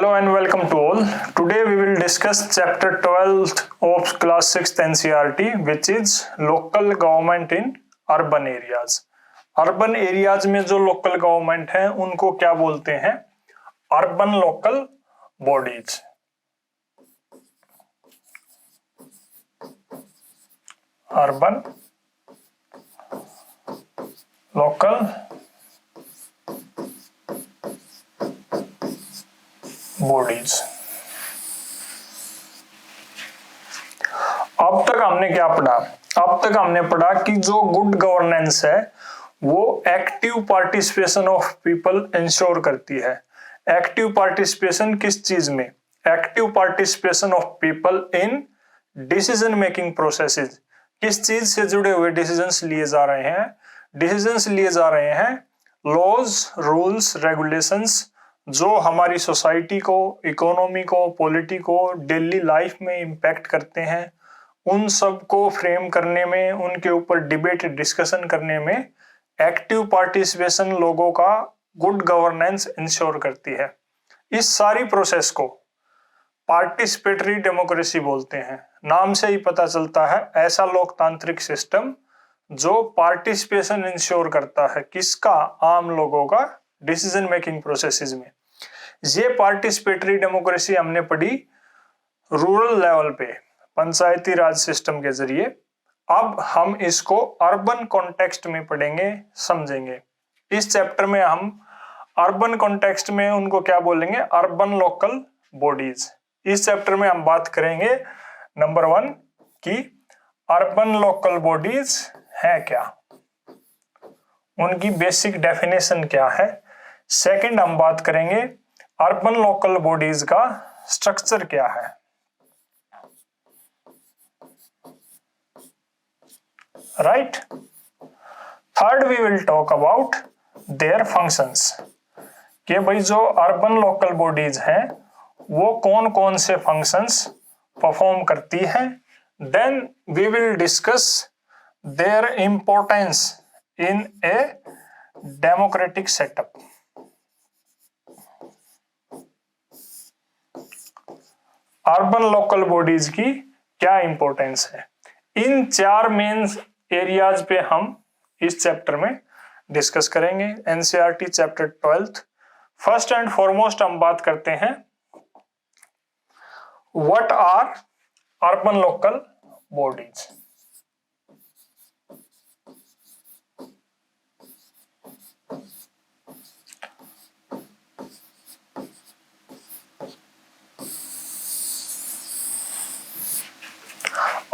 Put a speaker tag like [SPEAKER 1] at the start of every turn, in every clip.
[SPEAKER 1] Hello and welcome to all. Today we will discuss chapter 12th of class 6th NCERT which is local government in urban areas. Urban areas में जो local government है उनको क्या बोलते हैं? Urban local bodies. Urban local bodies. अब तक हमने क्या पढ़ा? अब तक हमने पढ़ा कि जो गुड गवर्नेंस है वो active participation of people ensure करती है. एक्टिव पार्टिसिपेशन किस चीज में? Active participation of people in decision making processes. किस चीज से जुड़े हुए डिसीजंस लिए जा रहे हैं? डिसीजंस लिए जा रहे हैं लॉज, रूल्स, रेगुलेशंस जो हमारी सोसाइटी को, इकोनॉमी को, पॉलिटी को, डेली लाइफ में इम्पैक्ट करते हैं. उन सब को फ्रेम करने में, उनके ऊपर डिबेट डिस्कशन करने में एक्टिव पार्टिसिपेशन लोगों का गुड गवर्नेंस इंश्योर करती है. इस सारी प्रोसेस को पार्टिसिपेटरी डेमोक्रेसी बोलते हैं. नाम से ही पता चलता है ऐसा लोकतांत्रिक सिस्टम जो पार्टिसिपेशन इंश्योर करता है. किसका? आम लोगों का डिसीजन मेकिंग प्रोसेसेस में. ये पार्टिसिपेटरी डेमोक्रेसी हमने पढ़ी रूरल लेवल पे पंचायती राज सिस्टम के जरिए. अब हम इसको अर्बन कॉन्टेक्स्ट में पढ़ेंगे, समझेंगे. इस चैप्टर में हम अर्बन कॉन्टेक्स्ट में उनको क्या बोलेंगे? Urban local bodies. इस चैप्टर में हम बात करेंगे नंबर 1 कि अर्बन लोकल बॉडीज है क्या, उनकी बेसिक डेफिनेशन क्या है. सेकंड हम बात करेंगे अर्बन लोकल बॉडीज का स्ट्रक्चर क्या है. Right. Third we will talk about their functions कि भाई जो अर्बन लोकल बॉडीज हैं वो कौन कौन से फंक्शंस परफॉर्म करती हैं. Then we will discuss their importance in a democratic setup. Urban local bodies की क्या इंपॉर्टेंस है. इन 4 मेन एरियाज पे हम इस चैप्टर में डिस्कस करेंगे. NCERT chapter 12th. First and foremost हम बात करते हैं what are urban local bodies.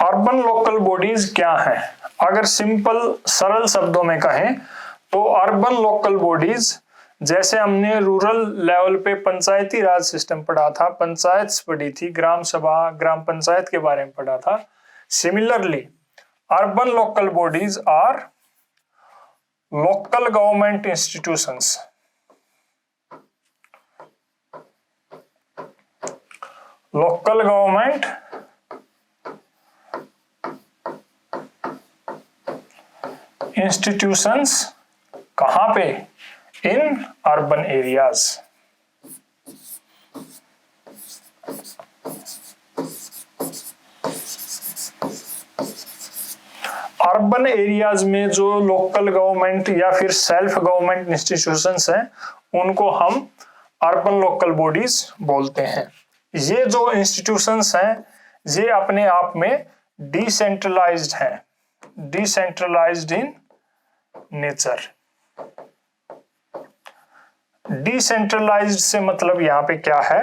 [SPEAKER 1] Urban local bodies क्या है? अगर सिंपल सरल शब्दों में कहें तो अर्बन लोकल बॉडीज, जैसे हमने रूरल लेवल पे पंचायती राज सिस्टम पढ़ा था, पंचायत पढ़ी थी, ग्राम सभा, ग्राम पंचायत के बारे में पढ़ा था. Similarly urban local bodies are local government institutions. Local government institutions कहां पे? In urban areas. Urban areas में जो लोकल गवर्नमेंट या फिर सेल्फ गवर्नमेंट इंस्टीट्यूशंस हैं उनको हम अर्बन लोकल बॉडीज बोलते हैं. ये जो इंस्टीट्यूशंस हैं ये अपने आप में डिसेंट्रलाइज्ड हैं, डिसेंट्रलाइज्ड इन नेचर. डिसेंट्रलाइज्ड से मतलब यहाँ पे क्या है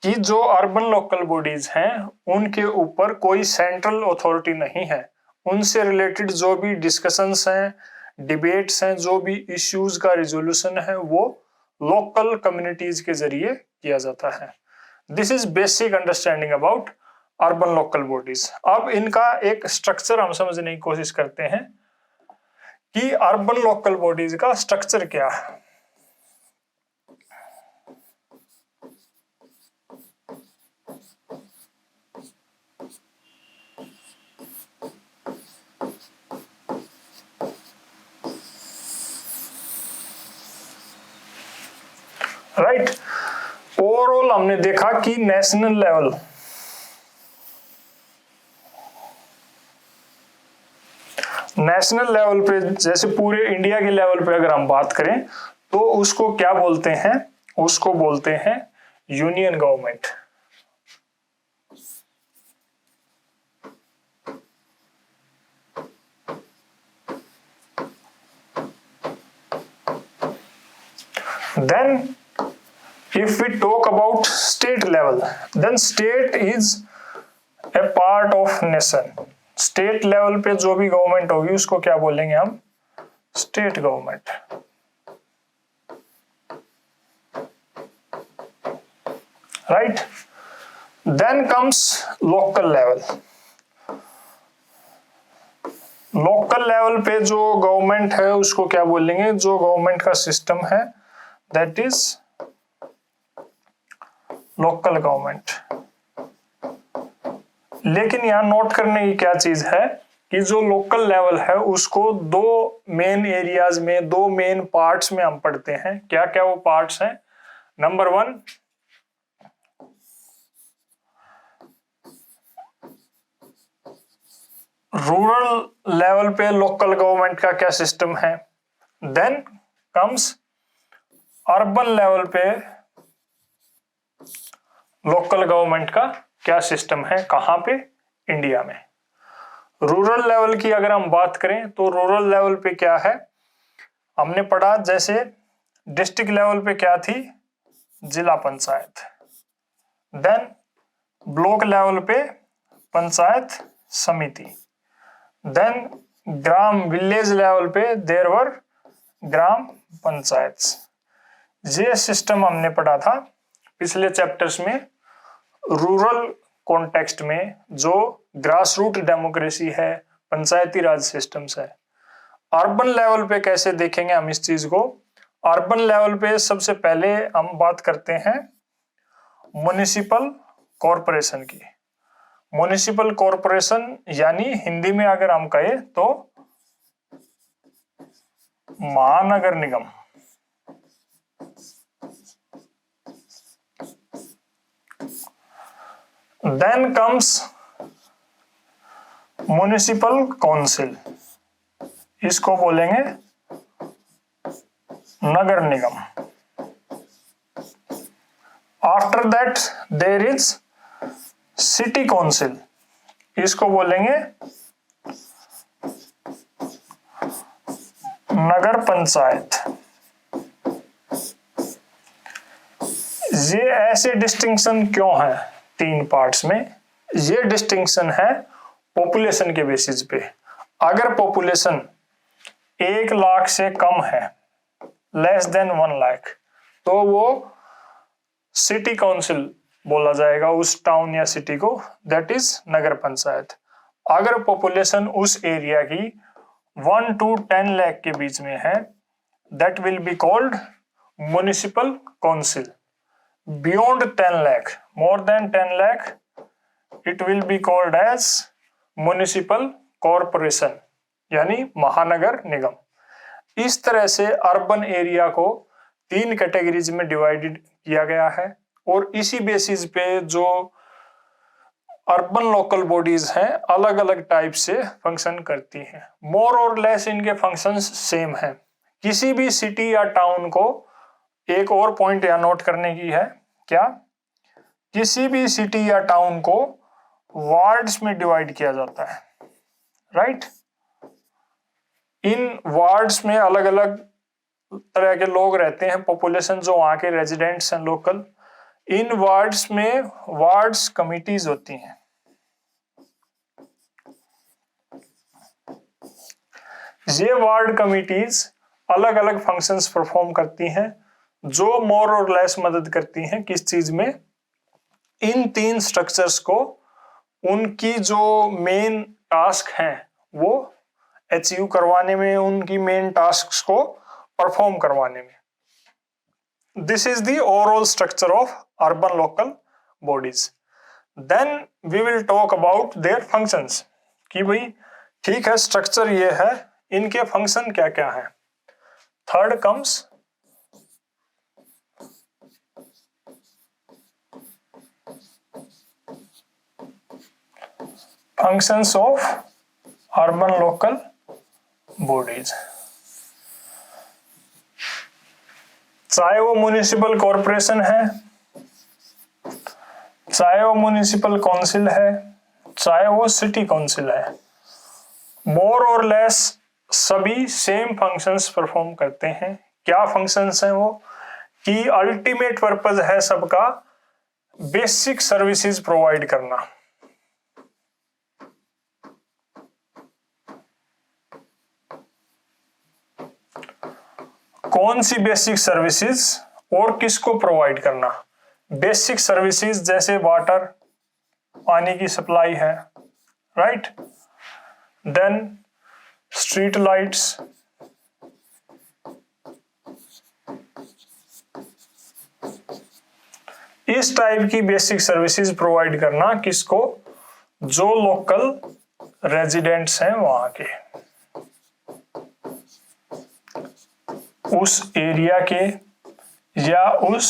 [SPEAKER 1] कि जो अर्बन लोकल बॉडीज हैं उनके ऊपर कोई सेंट्रल अथॉरिटी नहीं है. उनसे रिलेटेड जो भी डिस्कशंस हैं, डिबेट्स हैं, जो भी इश्यूज का रिजोल्यूशन है वो लोकल कम्युनिटीज के जरिए किया जाता है. This is basic understanding about urban local bodies. अब इनका एक स्ट्रक्चर हम समझने की कोशिश करते हैं कि अर्बन लोकल बॉडीज का स्ट्रक्चर क्या है. राइट. ओवरऑल हमने देखा कि नेशनल लेवल पे, जैसे पूरे इंडिया के लेवल पे अगर हम बात करें तो उसको क्या बोलते हैं, उसको बोलते हैं union government. Then if we talk about state level, then state is a part of nation. State level पे जो भी गवर्नमेंट होगी उसको क्या बोलेंगे हम, state government, right. Then comes local level. Local level पे जो गवर्नमेंट है उसको क्या बोलेंगे, जो गवर्नमेंट का सिस्टम है दैट इज लोकल गवर्नमेंट। लेकिन यहां नोट करने की क्या चीज है कि जो लोकल लेवल है उसको दो मेन एरियाज में, दो मेन पार्ट्स में हम पढ़ते हैं। क्या क्या वो पार्ट्स हैं? नंबर 1, रूरल लेवल पे लोकल गवर्नमेंट का क्या सिस्टम है। देन कम्स अर्बन लेवल पे लोकल गवर्नमेंट का क्या सिस्टम है, कहां पे, इंडिया में। रूरल लेवल की अगर हम बात करें तो रूरल लेवल पे क्या है, हमने पढ़ा जैसे डिस्ट्रिक्ट लेवल पे क्या थी, जिला पंचायत। देन ब्लॉक लेवल पे पंचायत समिति। देन ग्राम विलेज लेवल पे देयर वर ग्राम पंचायत। ये सिस्टम हमने पढ़ा था पिछले चैप्टर्स में। रूरल कॉन्टेक्स्ट में जो ग्रास रूट डेमोक्रेसी है, पंचायती राज सिस्टम्स है। अर्बन लेवल पे कैसे देखेंगे हम इस चीज को। अर्बन लेवल पे सबसे पहले हम बात करते हैं म्युनिसिपल कॉरपोरेशन की। म्युनिसिपल कॉरपोरेशन यानी हिंदी में अगर हम कहें तो महानगर निगम। Then comes म्युनिसिपल काउंसिल, इसको बोलेंगे नगर निगम। After that there is city council, इसको बोलेंगे नगर पंचायत। ये ऐसे डिस्टिंक्शन क्यों है तीन पार्ट्स में? ये डिस्टिंक्शन है पॉपुलेशन के बेसिस पे। अगर पॉपुलेशन 1 लाख से कम है, लेस देन 1 लाख, तो वो सिटी काउंसिल बोला जाएगा उस टाउन या सिटी को, दैट इज नगर पंचायत। अगर पॉपुलेशन उस एरिया की 1 to 10 लाख के बीच में है, that will be called municipal council. Beyond 10 lakh, more than 10 lakh, it will be called as municipal corporation यानी महानगर निगम। इस तरह से अर्बन एरिया को 3 कैटेगरीज में डिवाइडेड किया गया है और इसी बेसिस पे जो अर्बन लोकल बॉडीज हैं अलग अलग टाइप से फंक्शन करती हैं। मोर और लेस इनके फंक्शंस सेम हैं। किसी भी सिटी या टाउन को, एक और पॉइंट यहां नोट करने की है, क्या, किसी भी सिटी या टाउन को वार्ड्स में डिवाइड किया जाता है, राइट। इन वार्ड्स में अलग अलग तरह के लोग रहते हैं, पॉपुलेशन जो वहां के रेजिडेंट्स हैं लोकल। इन वार्ड्स में वार्ड्स कमिटीज होती हैं। ये वार्ड कमिटीज अलग अलग फंक्शंस परफॉर्म करती हैं जो मोर और लेस मदद करती हैं किस चीज में, इन 3 स्ट्रक्चर्स को उनकी जो मेन टास्क हैं वो अचीव करवाने में, उनकी मेन टास्क को परफॉर्म करवाने में। This is the overall structure of urban local bodies. Then we will talk about their functions कि भाई ठीक है स्ट्रक्चर ये है, इनके फंक्शन क्या क्या है। Third comes functions of urban local bodies, चाहे वो म्युनिसिपल कॉरपोरेशन है, चाहे वो म्युनिसिपल काउंसिल है, चाहे वो सिटी काउंसिल है, मोर और लेस सभी सेम फंक्शंस परफॉर्म करते हैं। क्या फंक्शंस हैं वो? कि अल्टीमेट पर्पस है सबका बेसिक सर्विसेज प्रोवाइड करना। कौन सी बेसिक सर्विसेज और किसको प्रोवाइड करना? बेसिक सर्विसेज जैसे वाटर, पानी की सप्लाई है, राइट, देन स्ट्रीट लाइट्स, इस टाइप की बेसिक सर्विसेज प्रोवाइड करना किसको? जो लोकल रेजिडेंट्स हैं वहां के, उस एरिया के या उस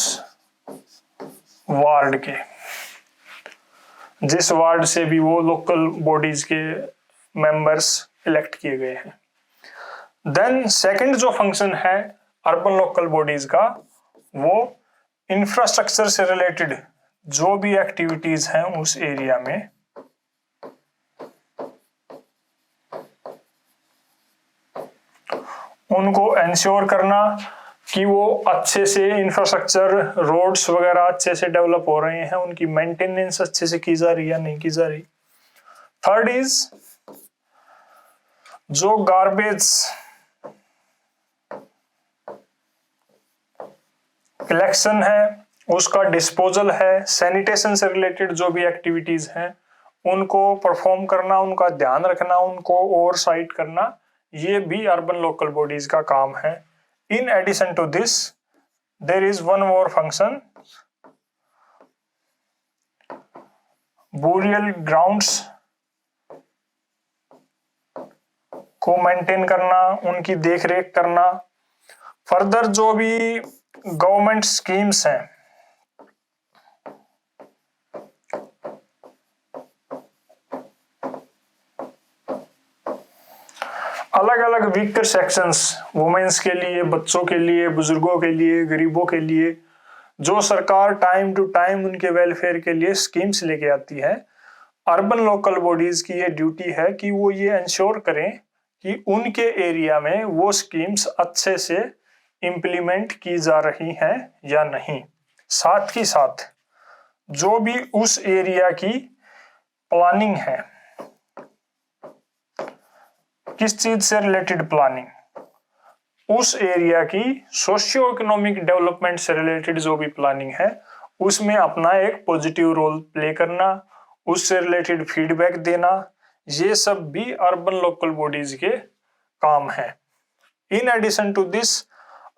[SPEAKER 1] वार्ड के, जिस वार्ड से भी वो लोकल बॉडीज के मेंबर्स इलेक्ट किए गए हैं। देन सेकंड जो फंक्शन है अर्बन लोकल बॉडीज का, वो इंफ्रास्ट्रक्चर से रिलेटेड जो भी एक्टिविटीज हैं उस एरिया में उनको इंश्योर करना कि वो अच्छे से इंफ्रास्ट्रक्चर, रोड्स वगैरह अच्छे से डेवलप हो रहे हैं, उनकी मेंटेनेंस अच्छे से की जा रही है या नहीं की जा रही। थर्ड इज जो गार्बेज कलेक्शन है, उसका डिस्पोजल है, सैनिटेशन से रिलेटेड जो भी एक्टिविटीज हैं उनको परफॉर्म करना, उनका ध्यान रखना, उनको ओवरसाइट करना, ये भी अर्बन लोकल बॉडीज का काम है। In addition to this there is one more function, burial grounds को मेंटेन करना, उनकी देखरेख करना। फर्दर जो भी गवर्नमेंट स्कीम्स हैं, अलग अलग वीकर सेक्शंस, वुमेन्स के लिए, बच्चों के लिए, बुजुर्गों के लिए, गरीबों के लिए, जो सरकार टाइम टू टाइम उनके वेलफेयर के लिए स्कीम्स लेके आती है, अर्बन लोकल बॉडीज की ये ड्यूटी है कि वो ये इंश्योर करें कि उनके एरिया में वो स्कीम्स अच्छे से इम्प्लीमेंट की जा रही हैं या नहीं। साथ ही साथ जो भी उस एरिया की प्लानिंग है, किस चीज से रिलेटेड प्लानिंग, उस एरिया की सोशियो इकोनॉमिक डेवलपमेंट से रिलेटेड जो भी प्लानिंग है उसमें अपना एक पॉजिटिव रोल प्ले करना, उससे रिलेटेड फीडबैक देना, ये सब भी अर्बन लोकल बॉडीज के काम है। In addition to this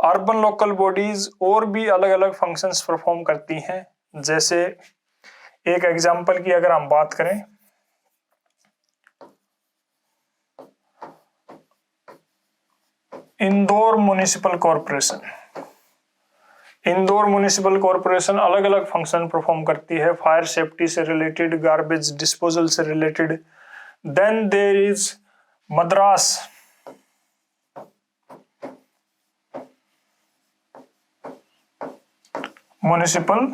[SPEAKER 1] urban local bodies और भी अलग अलग फंक्शंस परफॉर्म करती हैं। जैसे एक एग्जांपल की अगर हम बात करें, Indore municipal corporation, Indore municipal corporation अलग अलग फंक्शन परफॉर्म करती है, फायर सेफ्टी से रिलेटेड, गार्बेज डिस्पोजल से related. Then there is Madras municipal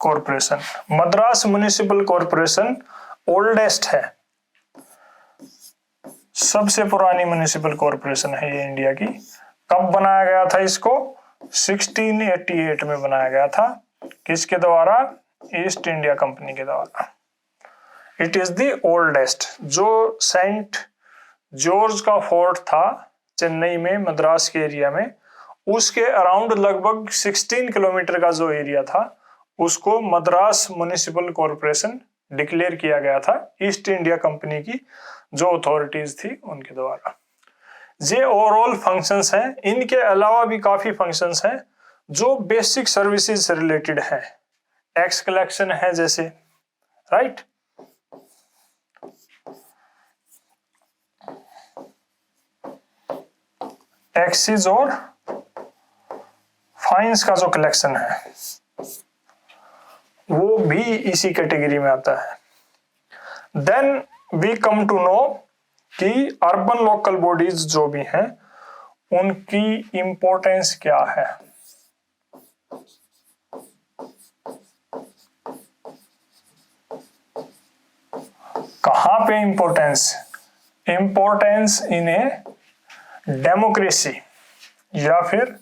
[SPEAKER 1] corporation. Madras municipal corporation oldest है, सबसे पुरानी म्युनिसिपल कॉरपोरेशन है ये इंडिया की। कब बनाया गया था इसको? 1688 में बनाया गया था। किसके द्वारा? ईस्ट इंडिया कंपनी के द्वारा। It is the oldest. जो सेंट जॉर्ज का फोर्ट था चेन्नई में, मद्रास के एरिया में, उसके अराउंड लगभग 16 किलोमीटर का जो एरिया था उसको मद्रास म्युनिसिपल कॉरपोरेशन डिक्लेयर किया गया था ईस्ट इंडिया कंपनी की जो अथॉरिटीज थी उनके द्वारा। ये ओवरऑल फंक्शंस हैं। इनके अलावा भी काफी फंक्शंस हैं जो बेसिक सर्विसेज से रिलेटेड है। टैक्स कलेक्शन है जैसे, राइट, टैक्सेस और फाइन्स का जो कलेक्शन है वो भी इसी कैटेगरी में आता है। Then we come to know कि अर्बन लोकल बॉडीज जो भी हैं उनकी इंपॉर्टेंस क्या है। कहां पे importance? Importance in a democracy या फिर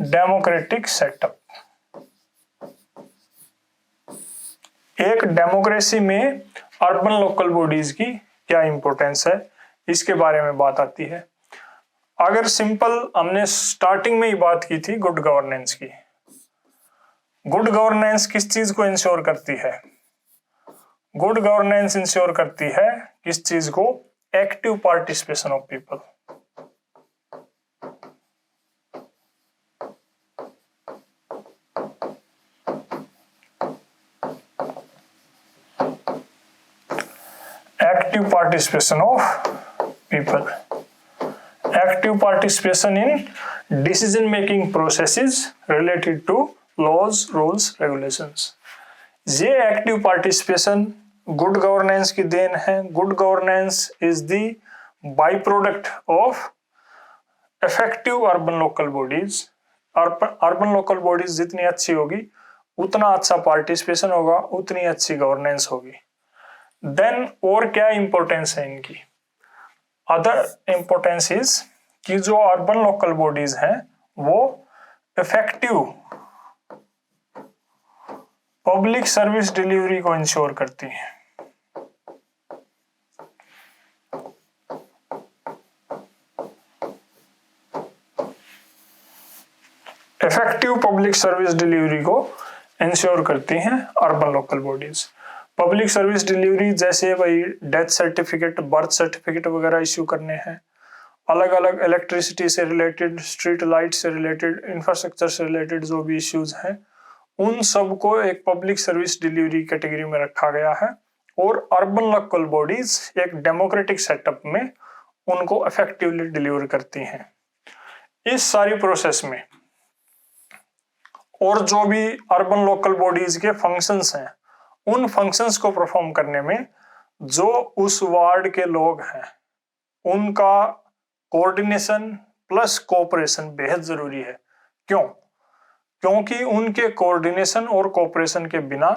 [SPEAKER 1] डेमोक्रेटिक सेटअप। एक डेमोक्रेसी में अर्बन लोकल बॉडीज की क्या इंपॉर्टेंस है, इसके बारे में बात आती है। अगर सिंपल हमने स्टार्टिंग में ही बात की थी गुड गवर्नेंस की। गुड गवर्नेंस किस चीज को इंश्योर करती है? गुड गवर्नेंस इंश्योर करती है किस चीज को? Active participation of people. Active participation of people. Active participation in decision making processes related to laws, rules, regulations. ये एक्टिव पार्टिसिपेशन गुड गवर्नेंस की देन है। Good governance is the by product of effective urban local bodies. Urban local bodies जितनी अच्छी होगी उतना अच्छा participation होगा, उतनी अच्छी गवर्नेंस होगी। देन और क्या इंपॉर्टेंस है इनकी? अदर इंपॉर्टेंस इज कि जो अर्बन लोकल बॉडीज हैं वो इफेक्टिव पब्लिक सर्विस डिलीवरी को इंश्योर करती है। इफेक्टिव पब्लिक सर्विस डिलीवरी को इंश्योर करती हैं urban local bodies. Public service delivery जैसे भाई डेथ सर्टिफिकेट, बर्थ सर्टिफिकेट वगैरह इश्यू करने हैं, अलग अलग इलेक्ट्रिसिटी से रिलेटेड, स्ट्रीट लाइट से रिलेटेड, इंफ्रास्ट्रक्चर से रिलेटेड जो भी इश्यूज हैं उन सब को एक पब्लिक सर्विस डिलीवरी कैटेगरी में रखा गया है। और अर्बन लोकल बॉडीज एक डेमोक्रेटिक सेटअप में उनको इफेक्टिवली डिलीवर करती हैं। इस सारी प्रोसेस में और जो भी अर्बन लोकल बॉडीज के फंक्शंस हैं उन फंक्शंस को परफॉर्म करने में जो उस वार्ड के लोग हैं उनका कोऑर्डिनेशन प्लस कोऑपरेशन बेहद जरूरी है। क्यों? क्योंकि उनके कोऑर्डिनेशन और कोऑपरेशन के बिना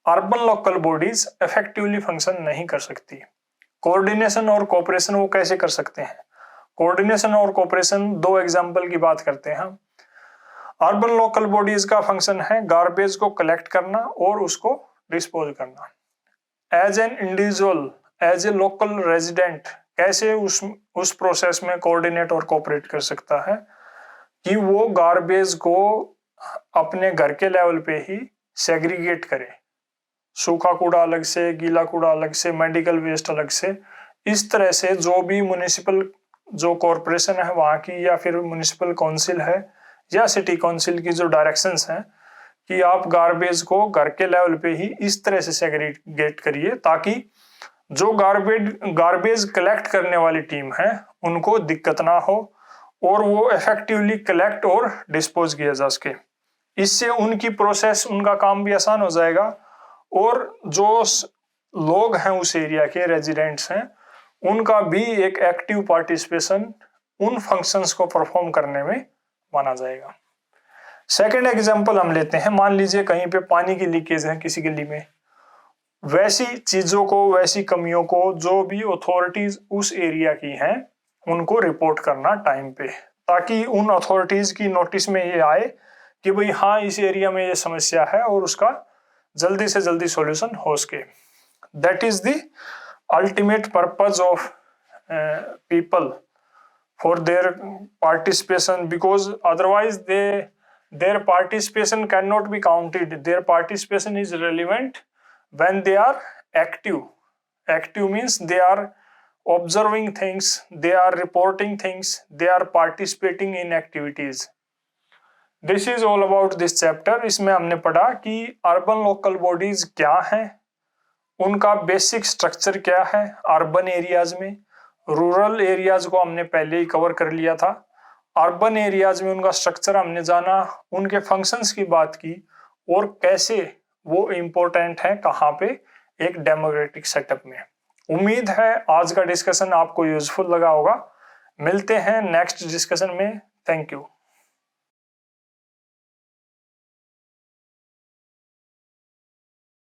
[SPEAKER 1] urban local bodies effectively function नहीं कर सकती। कोऑर्डिनेशन और कोऑपरेशन वो कैसे कर सकते हैं? कोऑर्डिनेशन और कोऑपरेशन दो एग्जांपल की बात करते हैं हम। अर्बन लोकल बॉडीज का फंक्शन है गार्बेज को कलेक्ट करना और उसको डिस्पोज करना। As an individual, as a local resident कैसे उस प्रोसेस में कोऑर्डिनेट और कोऑपरेट कर सकता है कि वो गार्बेज को अपने घर के लेवल पे ही सेग्रीगेट करे, सूखा कूड़ा अलग से, गीला कूड़ा अलग से, मेडिकल वेस्ट अलग से। इस तरह से जो भी म्युनिसिपल जो कॉरपोरेशन है वहां की या फिर म्युनिसिपल काउंसिल है या सिटी काउंसिल की जो डायरेक्शंस हैं कि आप गार्बेज को घर के लेवल पे ही इस तरह से सेग्रीगेट करिए ताकि जो गार्बेज कलेक्ट करने वाली टीम है उनको दिक्कत ना हो और वो इफेक्टिवली कलेक्ट और डिस्पोज किया जा सके। इससे उनकी प्रोसेस, उनका काम भी आसान हो जाएगा और जो लोग हैं उस एरिया के रेजिडेंट्स हैं उनका भी एक एक्टिव पार्टिसिपेशन उन फंक्शंस को परफॉर्म करने में माना जाएगा। सेकंड एग्जांपल हम लेते हैं। मान लीजिए कहीं पे पानी की लीकेज है किसी गली में, वैसी चीजों को, वैसी कमियों को जो भी अथॉरिटीज उस एरिया की हैं उनको रिपोर्ट करना टाइम पे, ताकि उन अथॉरिटीज की नोटिस में ये आए कि भाई हाँ इस एरिया में ये समस्या है और उसका जल्दी से जल्दी सॉल्यूशन हो सके। That is the ultimate purpose of people for their participation, because otherwise their participation cannot be counted. Their participation is relevant when they are active. Active means they are observing things, they are reporting things, they are participating in activities. This is all about this chapter. इसमें हमने पढ़ा कि urban local bodies क्या हैं, उनका basic structure क्या है urban areas में। रूरल एरियाज को हमने पहले ही कवर कर लिया था। अर्बन एरियाज में उनका स्ट्रक्चर हमने जाना, उनके फंक्शंस की बात की और कैसे वो इम्पोर्टेंट है कहाँ पे, एक डेमोक्रेटिक सेटअप में। उम्मीद है आज का डिस्कशन आपको यूजफुल लगा होगा। मिलते हैं नेक्स्ट डिस्कशन में। Thank you.